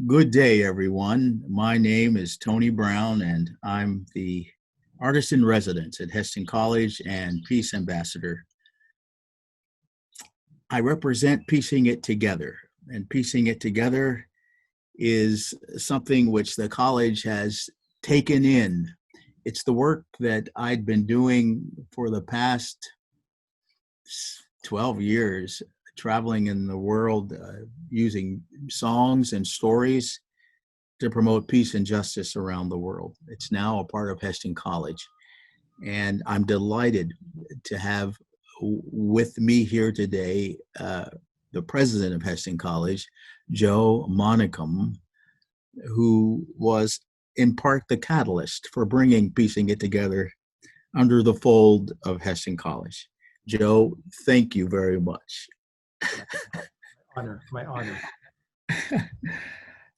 Good day, everyone. My name is Tony Brown, and I'm the artist in residence at Hesston College and Peace Ambassador. I represent piecing it together, and piecing it together is something which the college has taken in. It's the work that I'd been doing for the past 12 years, traveling in the world using songs and stories to promote peace and justice around the world. It's now a part of Hesston College. And I'm delighted to have with me here today the president of Hesston College, Joe Manickam, who was in part the catalyst for bringing Piecing It Together under the fold of Hesston College. Joe, thank you very much. My honor.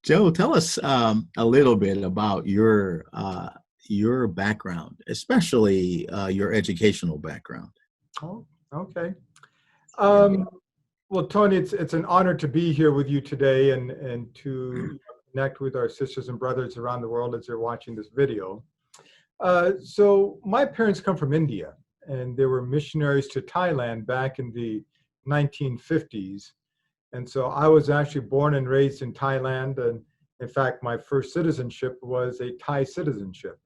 Joe, tell us a little bit about your background, especially your educational background. Oh, okay. Um, well, Tony, it's an honor to be here with you today and to connect with our sisters and brothers around the world as they're watching this video. So my parents come from India, and they were missionaries to Thailand back in the 1950s. And so I was actually born and raised in Thailand. And in fact, my first citizenship was a Thai citizenship.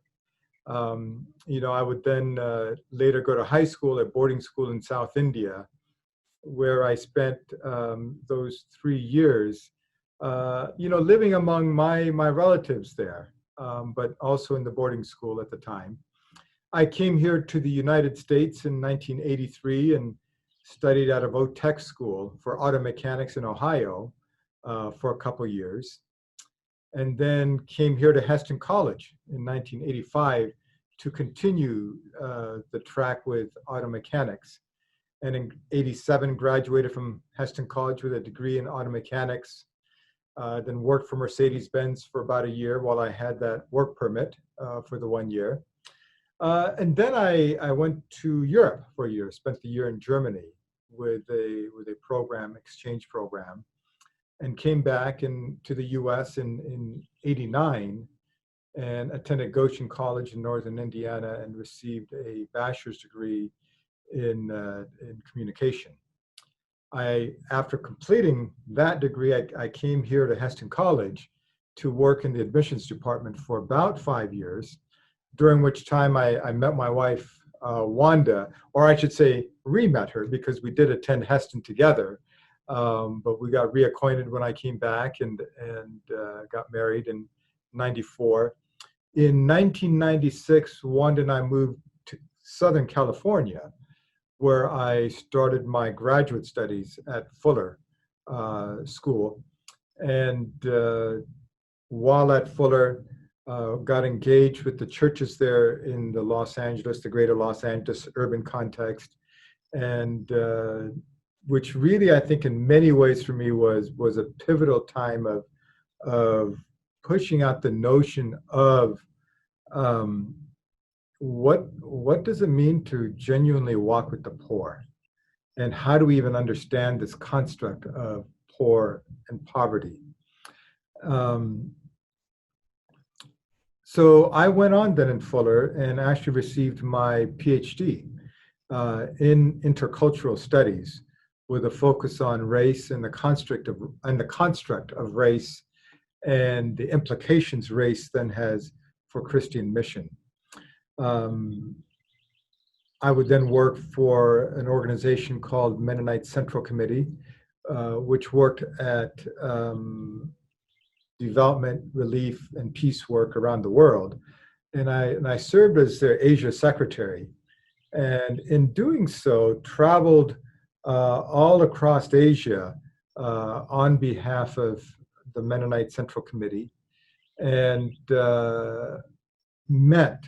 I would then later go to high school at boarding school in South India, where I spent those 3 years, living among my relatives there, but also in the boarding school at the time. I came here to the United States in 1983 and studied at a VOTEC school for auto mechanics in Ohio for a couple years, and then came here to Hesston College in 1985 to continue the track with auto mechanics. And in '87, graduated from Hesston College with a degree in auto mechanics, then worked for Mercedes-Benz for about a year while I had that work permit for the 1 year. And then I went to Europe for a year, spent the year in Germany with a program, exchange program, and came back to the US in '89 and attended Goshen College in Northern Indiana and received a bachelor's degree in communication. After completing that degree, I came here to Hesston College to work in the admissions department for about 5 years, during which time I met my wife, Wanda, or I should say re-met her, because we did attend Hesston together, but we got reacquainted when I came back and got married in '94. In 1996, Wanda and I moved to Southern California, where I started my graduate studies at Fuller School. And while at Fuller, got engaged with the churches there in the greater Los Angeles urban context, and which really, I think, in many ways for me was a pivotal time of pushing out the notion of what does it mean to genuinely walk with the poor, and how do we even understand this construct of poor and poverty. So I went on then in Fuller and actually received my PhD in intercultural studies, with a focus on race and the construct of race and the implications race then has for Christian mission. I would then work for an organization called Mennonite Central Committee, which worked at development, relief, and peace work around the world. And I served as their Asia secretary. And in doing so, traveled all across Asia on behalf of the Mennonite Central Committee, and met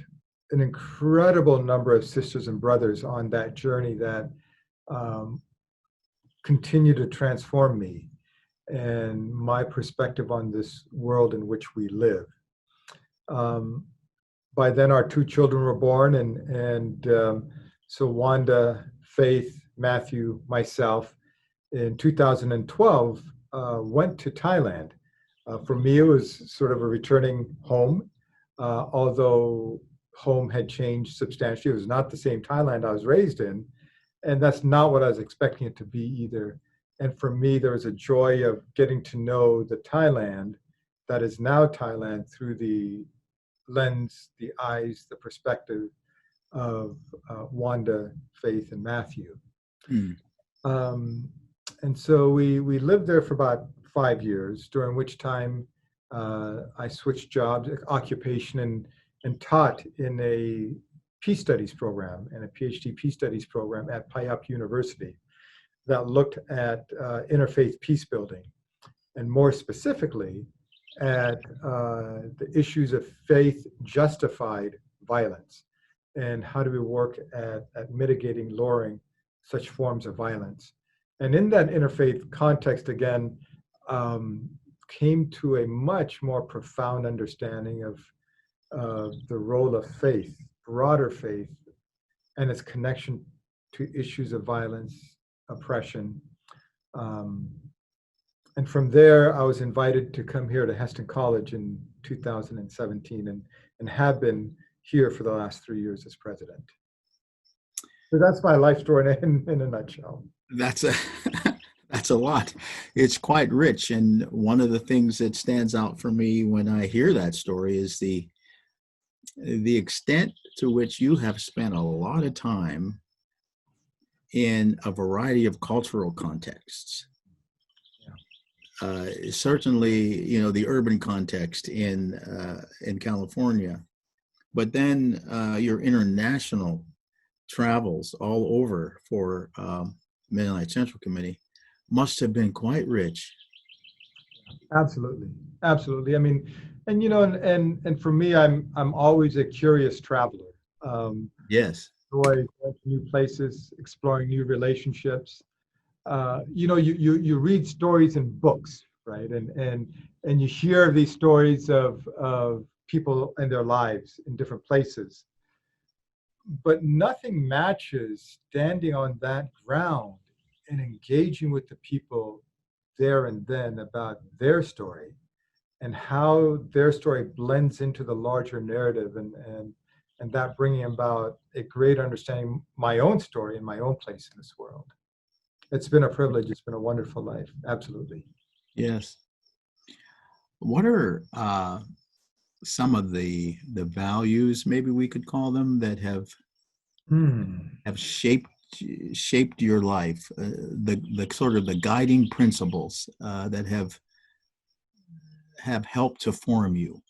an incredible number of sisters and brothers on that journey that continue to transform me and my perspective on this world in which we live. By then, our two children were born, and so Wanda, Faith, Matthew, myself, in 2012, went to Thailand For me, it was sort of a returning home, although home had changed substantially. It was not the same Thailand I was raised in, and that's not what I was expecting it to be either. And for me, there was a joy of getting to know the Thailand that is now Thailand through the lens, the eyes, the perspective of Wanda, Faith, and Matthew. Mm. Um, and so we lived there for about 5 years, during which time I switched jobs, occupation, and taught in a peace studies program and a PhD peace studies program at Payap University that looked at interfaith peace building, and more specifically at the issues of faith justified violence, and how do we work at mitigating, lowering such forms of violence. And in that interfaith context, again, came to a much more profound understanding of the role of faith, broader faith, and its connection to issues of violence, oppression. Um, and from there, I was invited to come here to Hesston College in 2017, and have been here for the last 3 years as president. So that's my life story in a nutshell. That's a that's a lot. It's quite rich, and one of the things that stands out for me when I hear that story is the extent to which you have spent a lot of time in a variety of cultural contexts. Certainly, the urban context in California, but then your international travels all over for Mennonite Central Committee must have been quite rich. Absolutely, absolutely. I mean, and for me, I'm always a curious traveler. Yes. Enjoy going to new places, exploring new relationships. You read stories in books, right? And you hear these stories of people and their lives in different places. But nothing matches standing on that ground and engaging with the people there and then about their story and how their story blends into the larger narrative, and that bringing about a great understanding of my own story and my own place in this world. It's been a privilege. It's been a wonderful life. Absolutely. Yes. What are some of the values, maybe we could call them, that have shaped your life? The sort of the guiding principles that have helped to form you.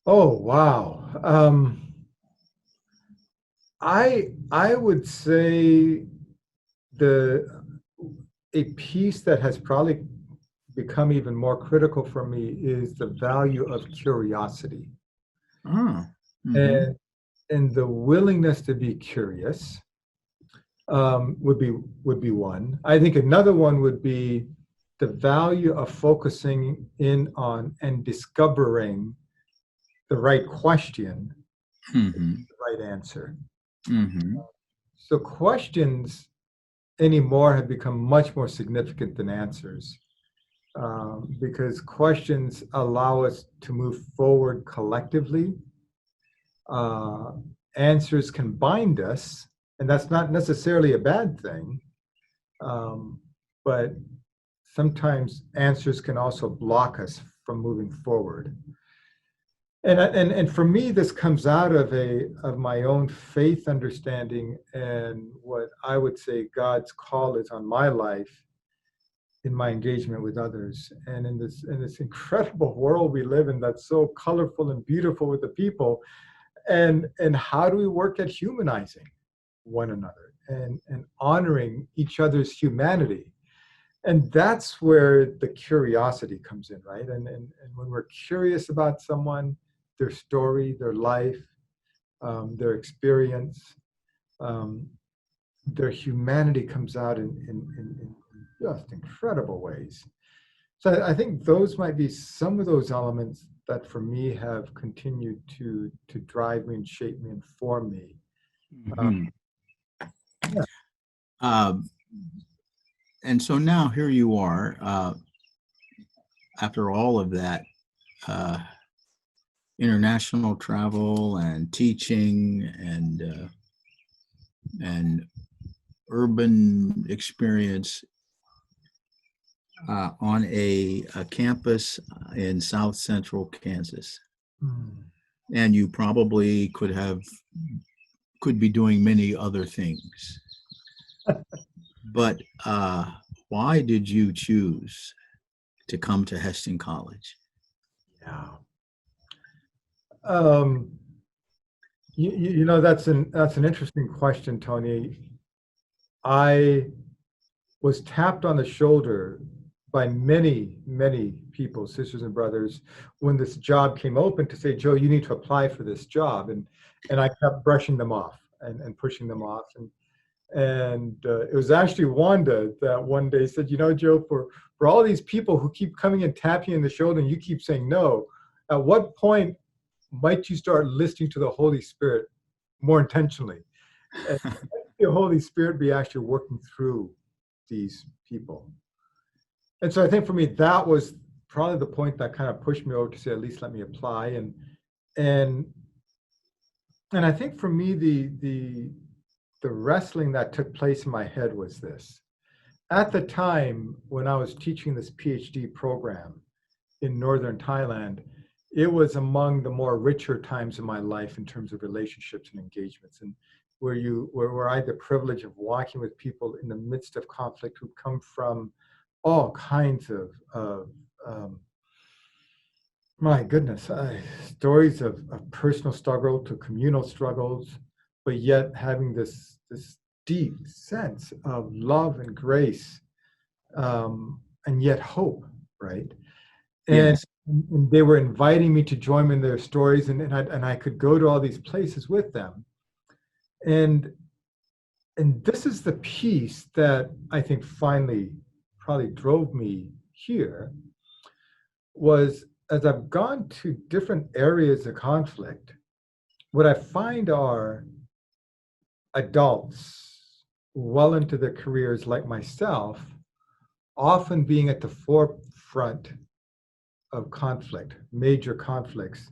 Oh, wow. I would say a piece that has probably become even more critical for me is the value of curiosity. Ah. Mm-hmm. And the willingness to be curious would be one. I think another one would be the value of focusing in on and discovering the right question, Mm-hmm. the right answer. Mm-hmm. So questions anymore have become much more significant than answers, because questions allow us to move forward collectively. Answers can bind us, and that's not necessarily a bad thing, but sometimes answers can also block us from moving forward. And for me, this comes out of my own faith understanding and what I would say God's call is on my life in my engagement with others. And in this incredible world we live in that's so colorful and beautiful with the people, and how do we work at humanizing one another and honoring each other's humanity? And that's where the curiosity comes in, right? And when we're curious about someone, their story, their life, their experience, their humanity comes out in just incredible ways. So I think those might be some of those elements that for me have continued to drive me and shape me and form me. Mm-hmm. Yeah. And so now here you are. after all of that uh, international travel and teaching and urban experience on a campus in South Central Kansas. Mm. And you probably could be doing many other things. But why did you choose to come to Hesston College? Yeah. Um, that's an interesting question, Tony. I was tapped on the shoulder by many, many people, sisters and brothers, when this job came open to say, Joe, you need to apply for this job. And I kept brushing them off and pushing them off. And it was actually Wanda that one day said, Joe, for all these people who keep coming and tapping you in the shoulder and you keep saying no, at what point might you start listening to the Holy Spirit more intentionally? And the Holy Spirit be actually working through these people. And so I think for me, that was probably the point that kind of pushed me over to say, at least let me apply. And I think for me, the wrestling that took place in my head was this. At the time when I was teaching this PhD program in northern Thailand, it was among the more richer times in my life in terms of relationships and engagements, and where I had the privilege of walking with people in the midst of conflict who come from all kinds of my goodness, stories of personal struggle to communal struggles, but yet having this deep sense of love and grace, and yet hope, right? And, Yes. and they were inviting me to join in their stories, and I could go to all these places with them. And this is the piece that I think finally probably drove me here, was as I've gone to different areas of conflict, what I find are adults well into their careers like myself, often being at the forefront of conflict, major conflicts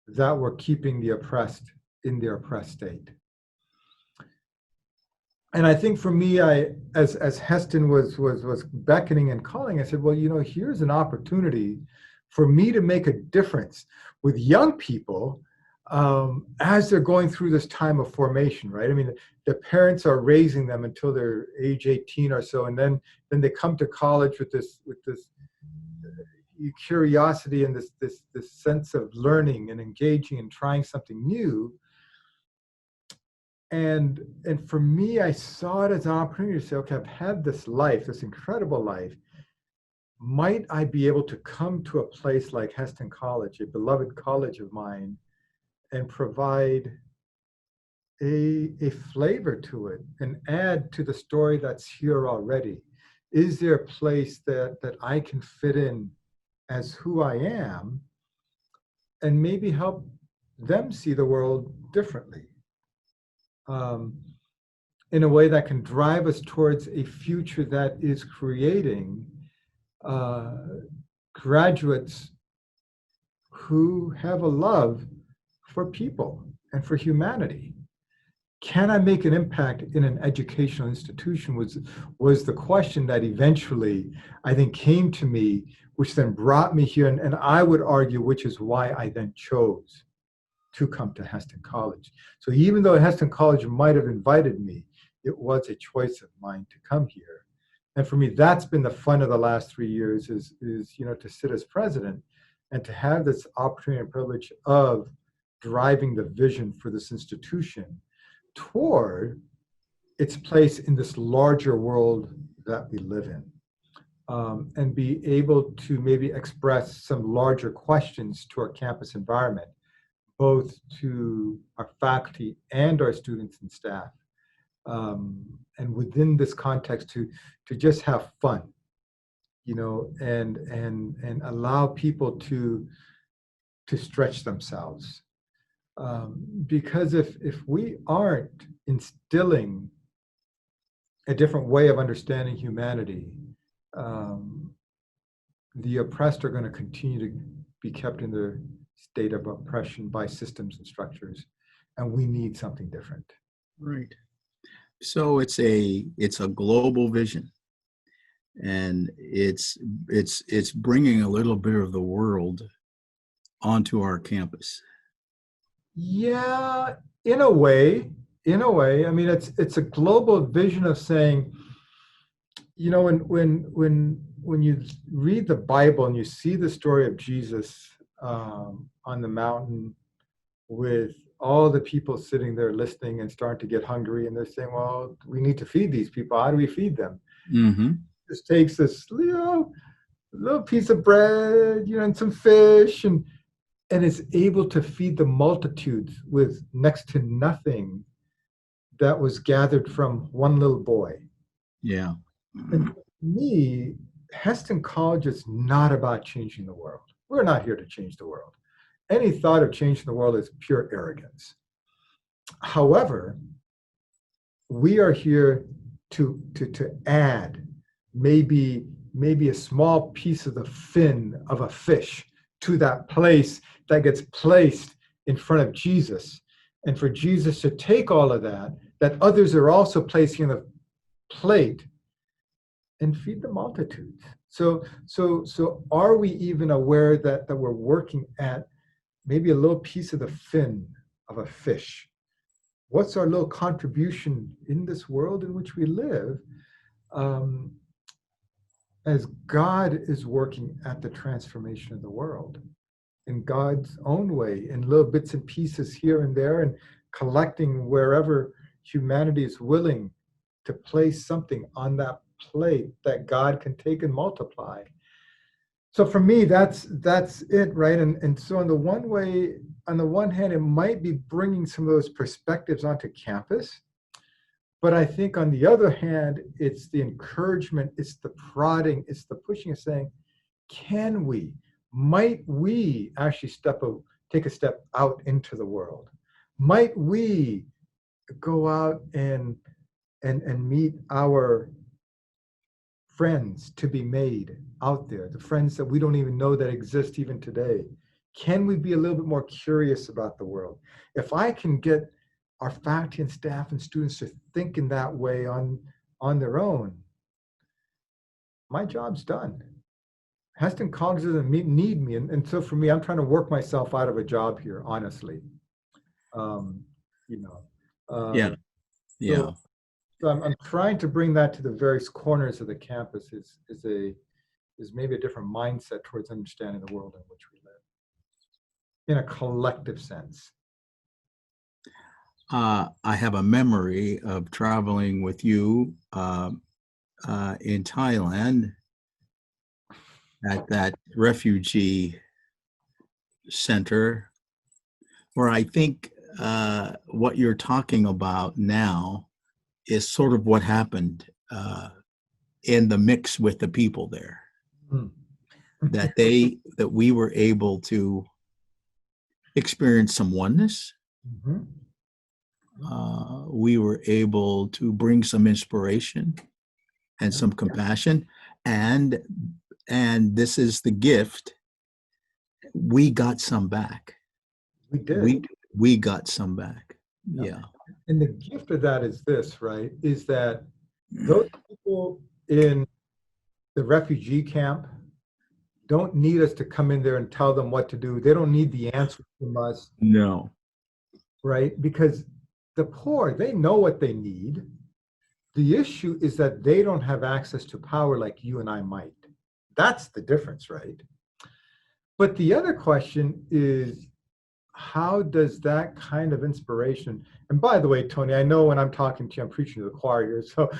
that were keeping the oppressed in their oppressed state. And I think for me, as Hesston was beckoning and calling, I said, well, here's an opportunity for me to make a difference with young people as they're going through this time of formation, right? I mean, the parents are raising them until they're age 18 or so, and then they come to college with this curiosity and this sense of learning and engaging and trying something new. And for me, I saw it as an opportunity to say, okay, I've had this life, this incredible life. Might I be able to come to a place like Hesston College, a beloved college of mine, and provide a flavor to it and add to the story that's here already? Is there a place that I can fit in as who I am and maybe help them see the world differently? In a way that can drive us towards a future that is creating graduates who have a love for people and for humanity. Can I make an impact in an educational institution was the question that eventually I think came to me, which then brought me here. And I would argue, which is why I then chose to come to Hesston College. So even though Hesston College might have invited me, it was a choice of mine to come here. And for me, that's been the fun of the last 3 years is to sit as president and to have this opportunity and privilege of driving the vision for this institution toward its place in this larger world that we live in, and be able to maybe express some larger questions to our campus environment, both to our faculty and our students and staff. And within this context to just have fun, and allow people to stretch themselves. Because if we aren't instilling a different way of understanding humanity, the oppressed are going to continue to be kept in their state of oppression by systems and structures, and we need something different. Right. So it's a global vision, and it's bringing a little bit of the world onto our campus. Yeah, in a way, I mean, it's a global vision of saying, you know, when you read the Bible and you see the story of Jesus on the mountain with all the people sitting there listening and starting to get hungry, and they're saying, "Well, we need to feed these people. How do we feed them?" Mm-hmm. Just takes this, little piece of bread, and some fish, and is able to feed the multitudes with next to nothing that was gathered from one little boy. Yeah. And to me, Hesston College is not about changing the world. We're not here to change the world. Any thought of changing the world is pure arrogance. However, we are here to add maybe a small piece of the fin of a fish to that place that gets placed in front of Jesus, and for Jesus to take all of that others are also placing in the plate and feed the multitudes. So are we even aware that we're working at maybe a little piece of the fin of a fish? What's our little contribution in this world in which we live, as God is working at the transformation of the world in God's own way, in little bits and pieces here and there, and collecting wherever humanity is willing to place something on that plate that God can take and multiply. So for me, that's it, right? And so on the one hand, it might be bringing some of those perspectives onto campus, but I think on the other hand, it's the encouragement, it's the prodding, it's the pushing of saying, might we actually take a step out into the world? Might we go out and meet our friends to be made out there, the friends that we don't even know that exist even today? Can we be a little bit more curious about the world? If I can get our faculty and staff and students to think in that way on their own, my job's done. Hesston College doesn't need me. And so for me, I'm trying to work myself out of a job here, honestly. You know, Yeah. Yeah. So I'm trying to bring that to the various corners of the campus is maybe a different mindset towards understanding the world in which we live in a collective sense. I have a memory of traveling with you in Thailand at that refugee center, where I think what you're talking about now is sort of what happened in the mix with the people there. Mm. that we were able to experience some oneness. Mm-hmm. We were able to bring some inspiration and some compassion, and this is the gift. We got some back. We did. We got some back. Yeah. And the gift of that is this, right? Is that those people in the refugee camp don't need us to come in there and tell them what to do. They don't need the answer from us. No. Right? Because the poor, they know what they need. The issue is that they don't have access to power like you and I might. That's the difference, right? But the other question is, how does that kind of inspiration, and by the way, Tony, I know when I'm talking to you, I'm preaching to the choir here. So,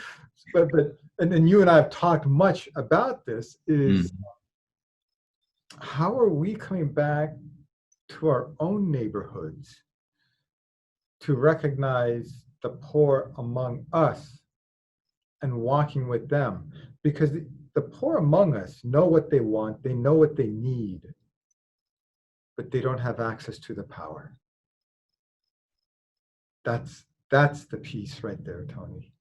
and then you and I have talked much about this, is how are we coming back to our own neighborhoods to recognize the poor among us and walking with them? Because the poor among us know what they want, they know what they need, but they don't have access to the power. That's the piece right there, Tony.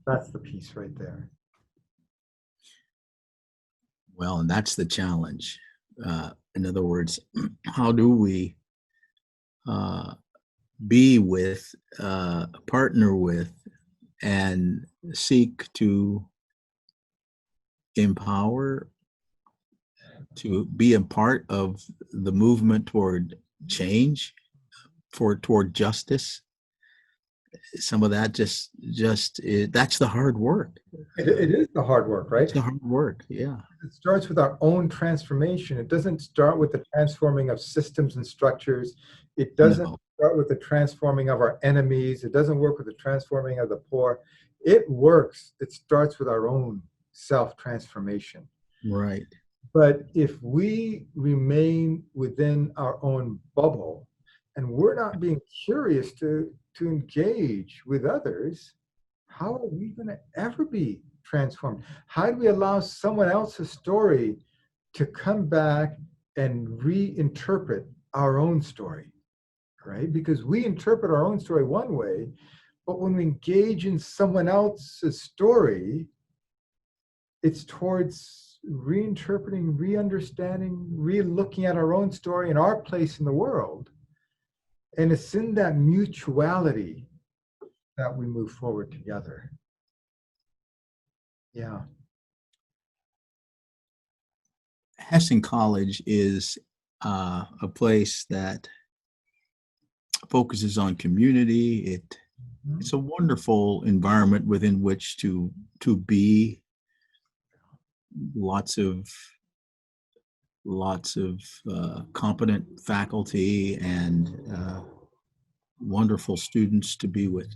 That's the piece right there. Well, and that's the challenge. In other words, how do we uh, be with, partner with, and seek to empower, to be a part of the movement toward change, toward justice? Some of that that's the hard work. It is the hard work, right? It's the hard work. Yeah. It starts with our own transformation. It doesn't start with the transforming of systems and structures. It doesn't No. start with the transforming of our enemies. It doesn't work with the transforming of the poor. It starts with our own self-transformation. Right. But if we remain within our own bubble and we're not being curious to engage with others, how are we going to ever be transformed? How do we allow someone else's story to come back and reinterpret our own story, right? Because we interpret our own story one way, but when we engage in someone else's story, it's towards reinterpreting, re-understanding, re-looking at our own story and our place in the world. And it's in that mutuality that we move forward together. Yeah. Hesston College is a place that focuses on community. It's a wonderful environment within which to be. Lots of competent faculty and wonderful students to be with.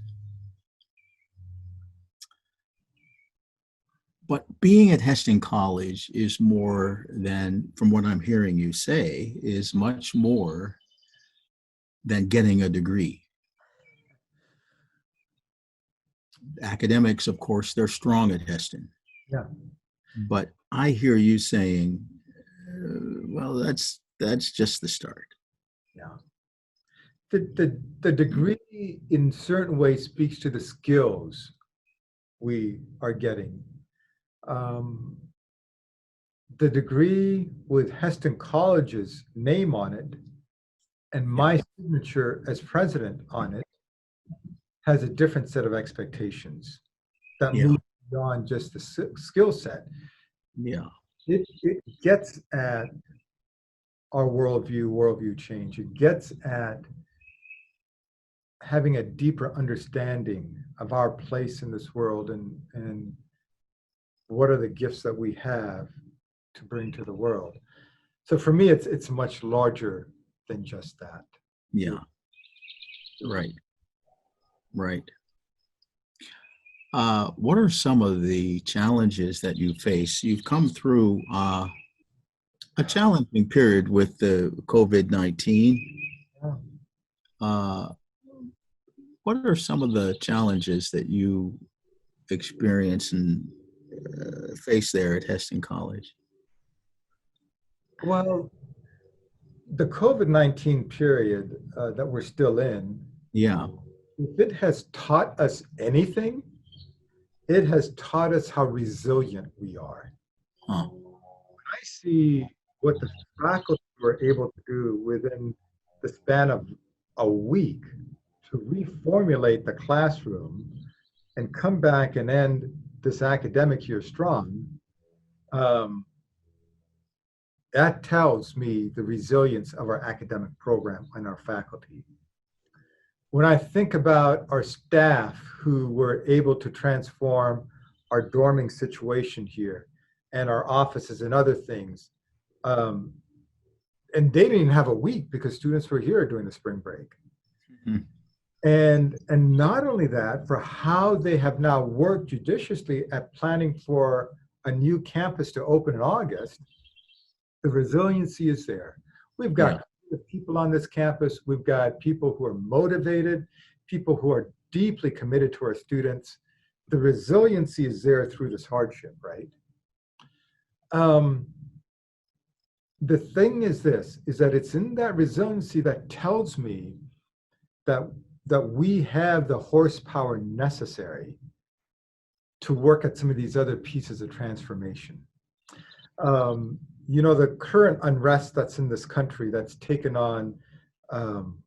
But being at Hesston College is more than, from what I'm hearing you say, is much more than getting a degree. Academics, of course, they're strong at Hesston. Yeah. But I hear you saying, well, that's just the start. Yeah. The degree in certain ways speaks to the skills we are getting. The degree with Hesston College's name on it and my signature as president on it has a different set of expectations that move beyond just the skill set. Yeah. It gets at our worldview change. It gets at having a deeper understanding of our place in this world and what are the gifts that we have to bring to the world. So for me, it's much larger than just that. Yeah. Right. What are some of the challenges that you face? You've come through a challenging period with the COVID-19. What are some of the challenges that you experience and face there at Hesston College? Well, the COVID-19 period that we're still in, if it has taught us anything, it has taught us how resilient we are. Huh. I see what the faculty were able to do within the span of a week to reformulate the classroom and come back and end this academic year strong. That tells me the resilience of our academic program and our faculty. When I think about our staff who were able to transform our dorming situation here and our offices and other things, and they didn't even have a week because students were here during the spring break. Mm-hmm. And not only that, for how they have now worked judiciously at planning for a new campus to open in August, the resiliency is there. We've got people on this campus. We've got people who are motivated, people who are deeply committed to our students. The resiliency is there through this hardship, right? The thing is this, is that it's in that resiliency that tells me that we have the horsepower necessary to work at some of these other pieces of transformation. You know, the current unrest that's in this country that's taken on um,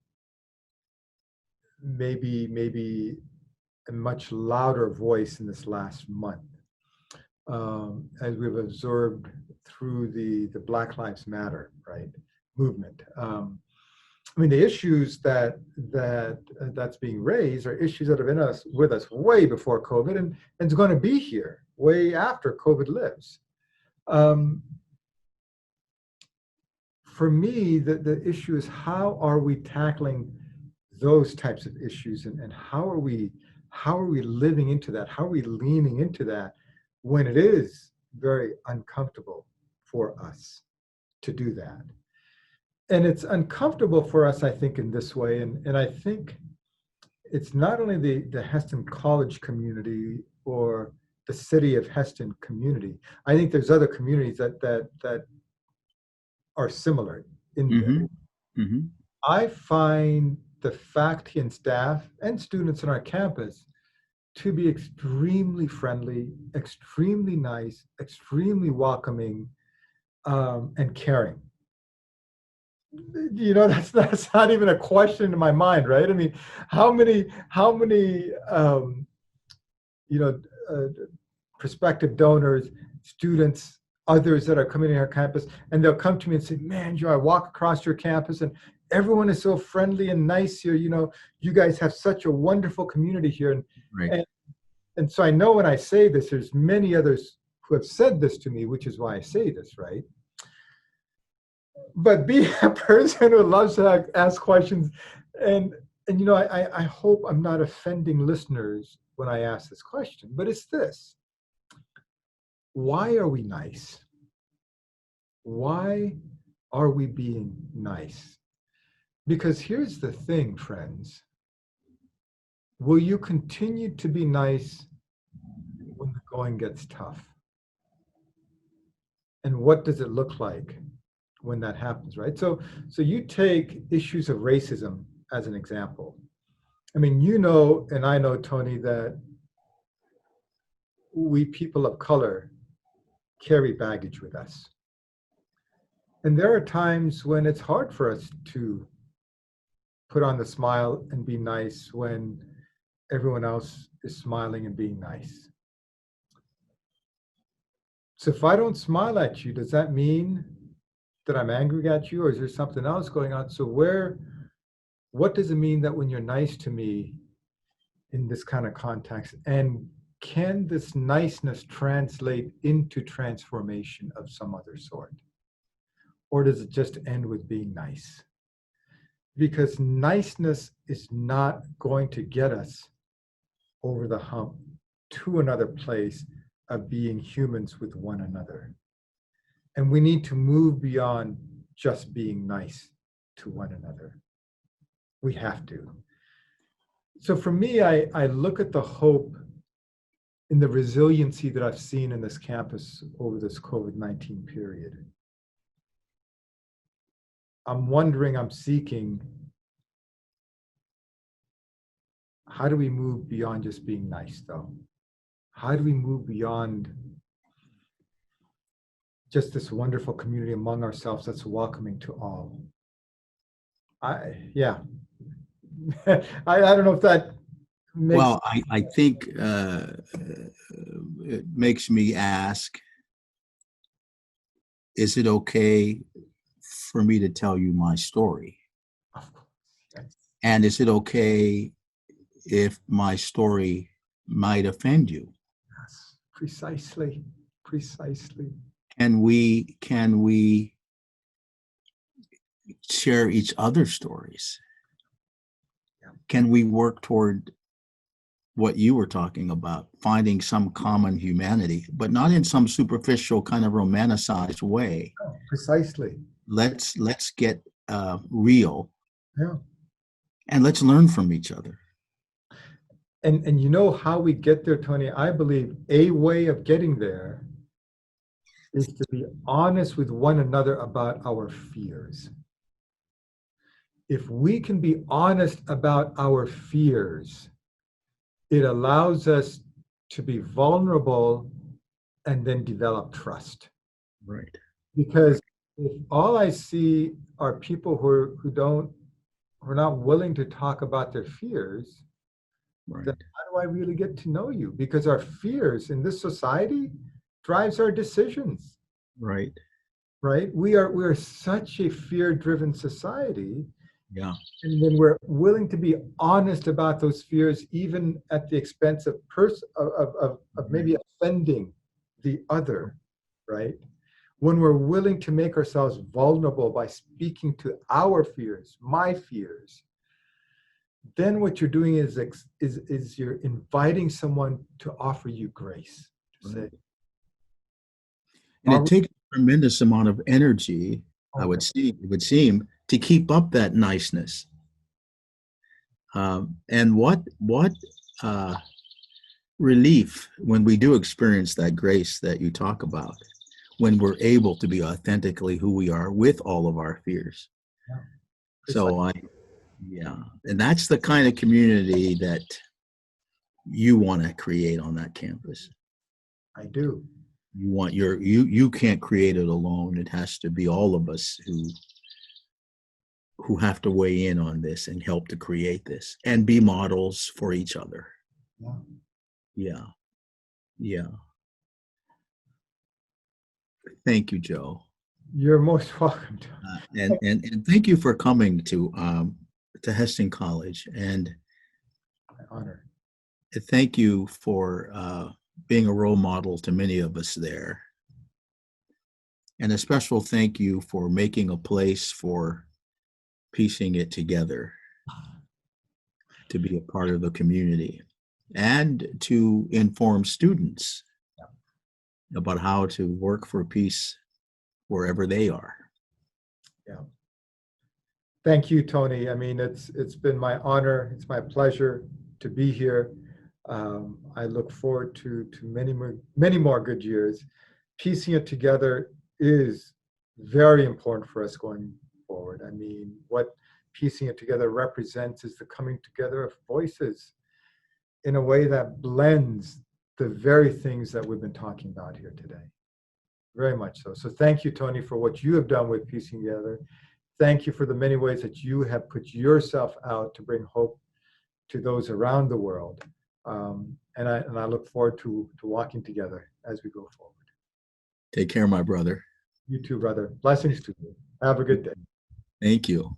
maybe a much louder voice in this last month, as we've observed through the Black Lives Matter, right, movement. I mean, the issues that's being raised are issues that have been with us way before COVID, and it's going to be here way after COVID lives. Um, for me, the issue is, how are we tackling those types of issues, and how are we living into that? How are we leaning into that when it is very uncomfortable for us to do that? And it's uncomfortable for us, I think, in this way. And I think it's not only the Hesston College community or the city of Hesston community. I think there's other communities that are similar in this. Mm-hmm. Mm-hmm. I find the faculty and staff and students on our campus to be extremely friendly, extremely nice, extremely welcoming, and caring. You know, that's not even a question in my mind, right? I mean, how many you know, prospective donors, students, others that are coming to our campus, and they'll come to me and say, man, Joe, I walk across your campus and everyone is so friendly and nice here. You know, you guys have such a wonderful community here. Right. And so I know when I say this, there's many others who have said this to me, which is why I say this, right? But be a person who loves to ask questions, and you know, I hope I'm not offending listeners when I ask this question, but it's this: why are we nice? Why are we being nice? Because here's the thing, friends: will you continue to be nice when the going gets tough? And what does it look like when that happens, right? So you take issues of racism as an example. I mean, you know, and I know, Tony, that we people of color carry baggage with us. And there are times when it's hard for us to put on the smile and be nice when everyone else is smiling and being nice. So if I don't smile at you, does that mean that I'm angry at you, or is there something else going on? So what does it mean that when you're nice to me in this kind of context, and can this niceness translate into transformation of some other sort? Or does it just end with being nice? Because niceness is not going to get us over the hump to another place of being humans with one another. And we need to move beyond just being nice to one another. We have to. So for me, I look at the hope in the resiliency that I've seen in this campus over this COVID-19 period. I'm seeking, how do we move beyond just being nice, though? How do we move beyond just this wonderful community among ourselves that's welcoming to all? Yeah. I don't know if that makes. Well, I think it makes me ask, is it okay for me to tell you my story? Of course, yes. And is it okay if my story might offend you? Yes, precisely. Can we share each other's stories? Yeah. Can we work toward what you were talking about, finding some common humanity, but not in some superficial kind of romanticized way? Oh, precisely. Let's get real. Yeah. And let's learn from each other. And you know how we get there, Tony? I believe a way of getting there is to be honest with one another about our fears. If we can be honest about our fears, it allows us to be vulnerable and then develop trust. Right. Because if all I see are people who are not willing to talk about their fears, then Right. how do I really get to know you? Because our fears in this society drives our decisions, Right. right? We are such a fear-driven society. Yeah. And when we're willing to be honest about those fears, even at the expense of maybe offending the other, right? When we're willing to make ourselves vulnerable by speaking to our fears, my fears, then what you're doing is you're inviting someone to offer you grace. To say, Right. And are it we takes a tremendous amount of energy, okay? it would seem, to keep up that niceness. And what uh, relief when we do experience that grace that you talk about, when we're able to be authentically who we are with all of our fears. Yeah, precisely. So yeah, and that's the kind of community that you want to create on that campus. I do. You can't create it alone. It has to be all of us who have to weigh in on this and help to create this and be models for each other. Yeah. Yeah. Yeah. Thank you, Joe. You're most welcome. And thank you for coming to Hesston College, and My honor. thank you for being a role model to many of us there. And a special thank you for making a place for piecing it together to be a part of the community and to inform students about how to work for peace wherever they are. Yeah. Thank you, Tony. I mean, it's been my honor. It's my pleasure to be here. I look forward to many more good years. Piecing it together is very important for us going forward. I mean, what piecing it together represents is the coming together of voices in a way that blends the very things that we've been talking about here today. Very much so. So thank you, Tony, for what you have done with piecing together. Thank you for the many ways that you have put yourself out to bring hope to those around the world. And I look forward to walking together as we go forward. Take care, my brother. You too, brother. Blessings to you. Have a good day. Thank you.